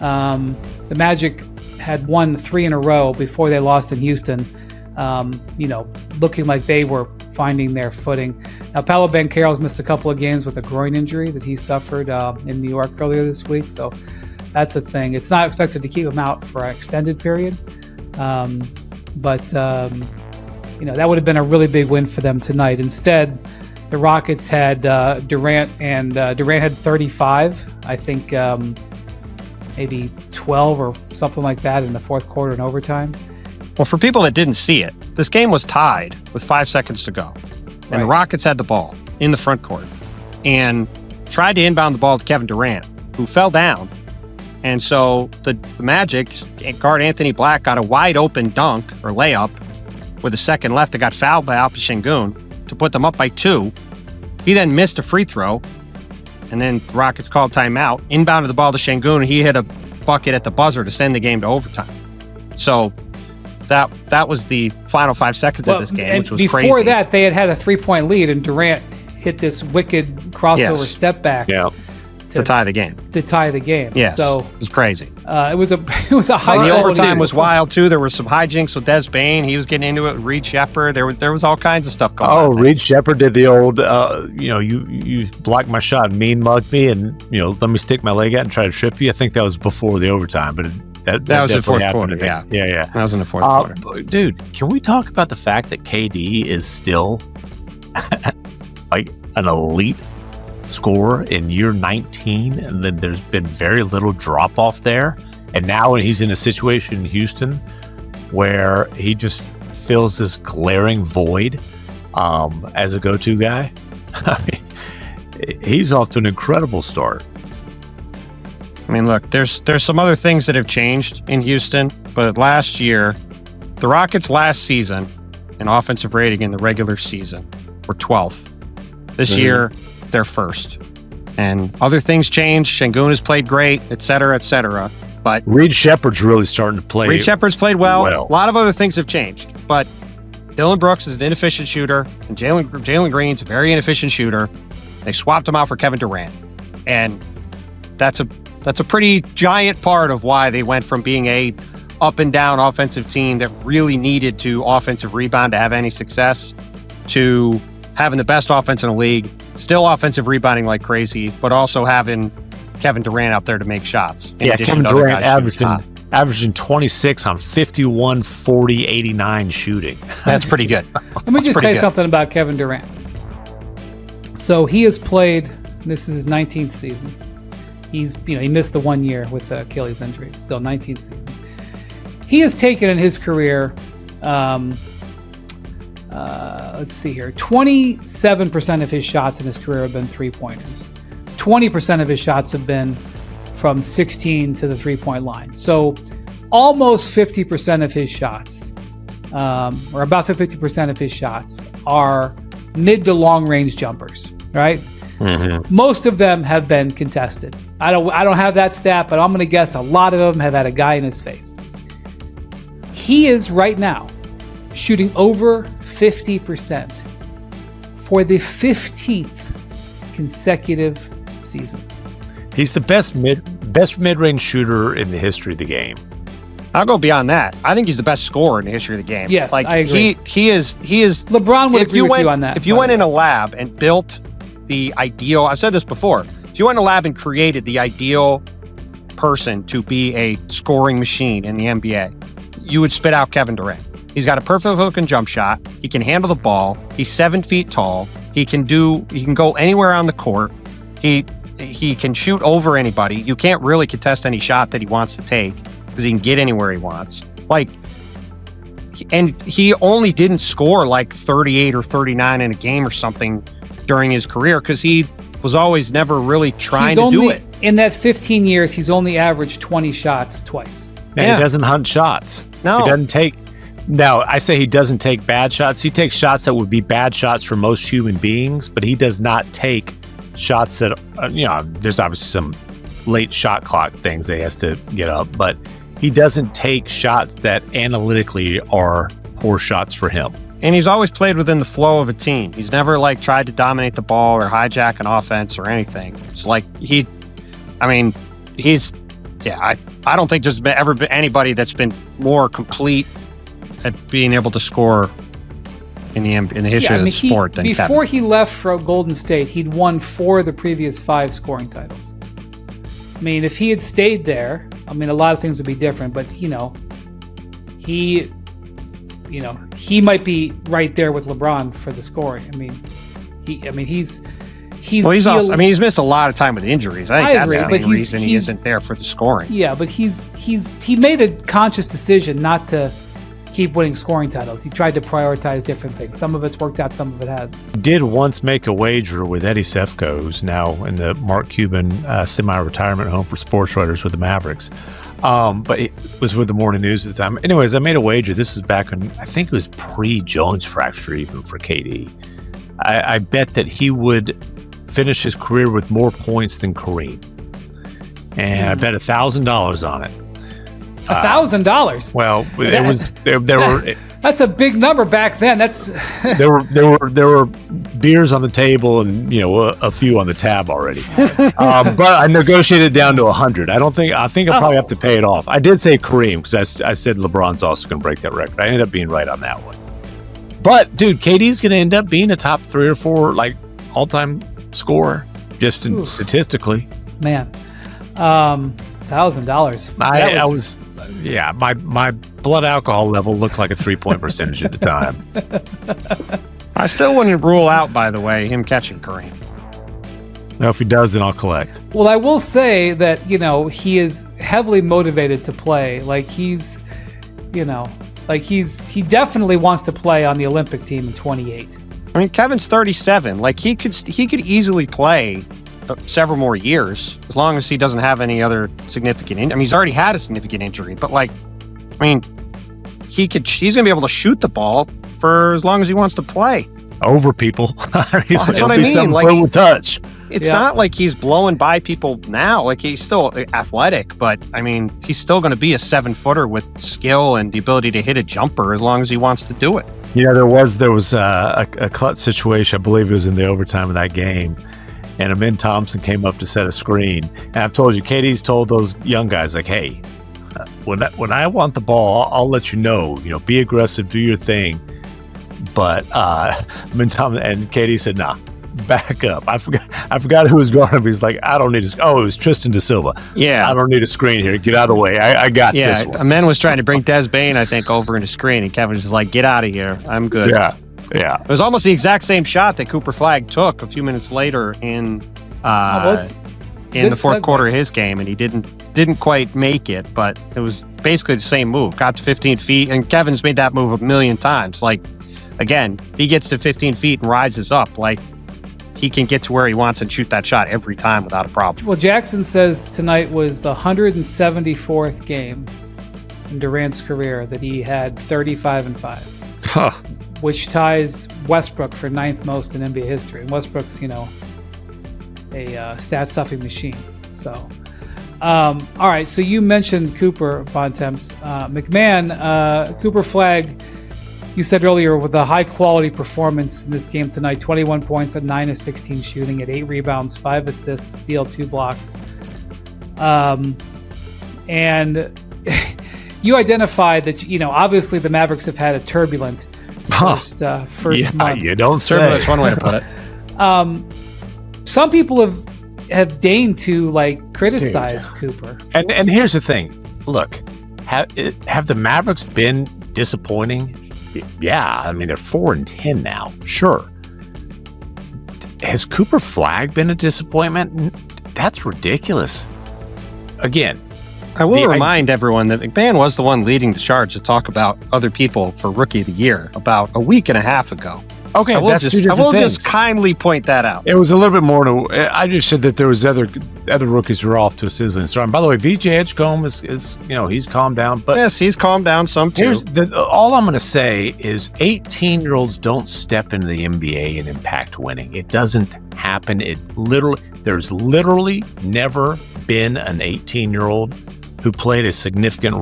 The Magic had won 3 in a row before they lost in Houston, looking like they were finding their footing. Now, Paolo Banchero's missed a couple of games with a groin injury that he suffered in New York earlier this week, so that's a thing. It's not expected to keep him out for an extended period, but that would have been a really big win for them tonight. Instead, the Rockets had Durant, and Durant had 35, I think maybe 12 or something like that in the fourth quarter in overtime. Well, for people that didn't see it, this game was tied with 5 seconds to go. And the Rockets had the ball in the front court and tried to inbound the ball to Kevin Durant, who fell down. And so the Magic guard Anthony Black got a wide open dunk or layup with a second left that got fouled by Alpi Sengun to put them up by 2. He then missed a free throw, and then the Rockets called timeout, inbounded the ball to Sengun, and he hit a bucket at the buzzer to send the game to overtime. So that was the final 5 seconds of this game, which was crazy. Before that, they had a 3-point lead, and Durant hit this wicked crossover step back to tie the game. Yes, so it was crazy. It was a high. And the overtime was wild too. There was some hijinks with Des Bain. He was getting into it with Reed Sheppard. There was all kinds of stuff going on. Oh, Reed Sheppard did the old, you blocked my shot, mean mugged me, and let me stick my leg out and try to trip you. I think that was before the overtime, but that was the fourth quarter. Yeah. That was in the fourth quarter. Dude, can we talk about the fact that KD is still like an elite scorer in year 19, and then there's been very little drop off there, and now he's in a situation in Houston where he just fills this glaring void as a go-to guy. I mean, he's off to an incredible start. I mean, look, there's some other things that have changed in Houston, but last year, the Rockets last season in offensive rating in the regular season were 12th. This year, they're first. And other things changed. Sengun has played great, et cetera, but Reed Sheppard's really starting to play. Reed Sheppard's played well. A lot of other things have changed, but Dillon Brooks is an inefficient shooter, and Jalen Green's a very inefficient shooter. They swapped him out for Kevin Durant, and that's a pretty giant part of why they went from being a up and down offensive team that really needed to offensive rebound to have any success to having the best offense in the league, still offensive rebounding like crazy, but also having Kevin Durant out there to make shots. Kevin Durant averaging 26 on 51, 40, 89 shooting. That's pretty good. Let me just tell you something about Kevin Durant. So he has played, this is his 19th season. He missed the 1 year with the Achilles injury, still 19th season. He has taken in his career, let's see here, 27% of his shots in his career have been three-pointers. 20% of his shots have been from 16 to the three-point line. So almost 50% of his shots, or about 50% of his shots, are mid to long-range jumpers, right? Mm-hmm. Most of them have been contested. I don't have that stat, but I'm going to guess a lot of them have had a guy in his face. He is right now shooting over 50% for the 15th consecutive season. He's the best mid-range shooter in the history of the game. I'll go beyond that. I think he's the best scorer in the history of the game. Yes, I agree. He is. LeBron would agree with you on that. If you went in a lab and built the ideal, I've said this before, if you went in a lab and created the ideal person to be a scoring machine in the NBA, you would spit out Kevin Durant. He's got a perfect looking jump shot. He can handle the ball. He's 7 feet tall. He can go anywhere on the court. He can shoot over anybody. You can't really contest any shot that he wants to take because he can get anywhere he wants. And he only didn't score like 38 or 39 in a game or something during his career because he was always never really trying to do it. In that 15 years, he's only averaged 20 shots twice. And he doesn't hunt shots. No. He doesn't take... Now, I say he doesn't take bad shots. He takes shots that would be bad shots for most human beings, but he does not take shots that, there's obviously some late shot clock things that he has to get up, but he doesn't take shots that analytically are poor shots for him. And he's always played within the flow of a team. He's never tried to dominate the ball or hijack an offense or anything. It's like he's Yeah, I don't think there's ever been anybody that's been more complete at being able to score in the history of the sport than Kevin. Before he left for Golden State, he'd won 4 of the previous 5 scoring titles. I mean, if he had stayed there, I mean, a lot of things would be different. But he might be right there with LeBron for the scoring. I mean, he's missed a lot of time with injuries. I think that's the main reason he isn't there for the scoring. Yeah, but he made a conscious decision not to keep winning scoring titles. He tried to prioritize different things. Some of it's worked out, some of it hasn't. Did once make a wager with Eddie Sefko, who's now in the Mark Cuban semi-retirement home for sports writers with the Mavericks. But it was with the Morning News at the time. Anyways, I made a wager. This is back when I think it was pre-Jones fracture even for KD. I bet that he would finish his career with more points than Kareem. And I bet $1,000 on it. $1,000. Well, it was there were. That's a big number back then. That's there were beers on the table and a few on the tab already. But I negotiated down to 100. I think I'll probably have to pay it off. I did say Kareem because I said LeBron's also going to break that record. I ended up being right on that one. But dude, KD's going to end up being a top 3 or 4 all-time scorer just statistically. Man, $1,000. My blood alcohol level looked like a 3-point percentage at the time. I still wouldn't rule out, by the way, him catching Kareem. No, if he does, then I'll collect. Well, I will say that he is heavily motivated to play. He definitely wants to play on the Olympic team in 28. I mean, Kevin's 37. He could easily play several more years as long as he doesn't have any other significant injury. I mean, he's already had a significant injury, but he's going to be able to shoot the ball for as long as he wants to play. Over people. That's what I mean. With touch. It's not like he's blowing by people now. He's still athletic, but I mean, he's still going to be a 7-footer with skill and the ability to hit a jumper as long as he wants to do it. There was a clutch situation. I believe it was in the overtime of that game. And Amin Thompson came up to set a screen. And I've told you, KD's told those young guys, hey, when I want the ball, I'll let you know. Be aggressive, do your thing. But Amin Thompson and KD said, nah, back up. I forgot who was guarding him. He's like, I don't need it was Tristan Da Silva. Yeah. I don't need a screen here. Get out of the way. I got this one. Amin was trying to bring Des Bane, I think, over in the screen. And Kevin was just like, get out of here. I'm good. Yeah. It was almost the exact same shot that Cooper Flagg took a few minutes later in the fourth quarter of his game, and he didn't quite make it, but it was basically the same move. Got to 15 feet, and Kevin's made that move a million times. Again, he gets to 15 feet and rises up. He can get to where he wants and shoot that shot every time without a problem. Well, Jaxson says tonight was the 174th game in Durant's career that he had 35-5. Huh. Which ties Westbrook for 9th most in NBA history. And Westbrook's, a stat-stuffing machine. So, all right. So you mentioned Cooper, Bontemps. McMahon, Cooper Flagg, you said earlier, with a high-quality performance in this game tonight, 21 points at 9 of 16 shooting, at 8 rebounds, 5 assists, a steal, 2 blocks. And you identified that, obvioushave the Mavericks have had a turbulent first month. You don't say. That's one way to put it. Some people have deigned to criticize Cooper. And here's the thing. Look, have the Mavericks been disappointing? Yeah, I mean they're 4-10 now. Sure. Has Cooper Flagg been a disappointment? That's ridiculous. Again, I will remind everyone that McMahon was the one leading the charge to talk about other people for Rookie of the Year about a week and a half ago. Okay, I will just kindly point that out. It was a little bit more. I just said that there was other rookies who were off to a sizzling start. And by the way, VJ Edgecombe is he's calmed down. But yes, he's calmed down some too. All I'm going to say is 18-year-olds don't step into the NBA and impact winning. It doesn't happen. There's literally never been an 18-year-old who played a significant role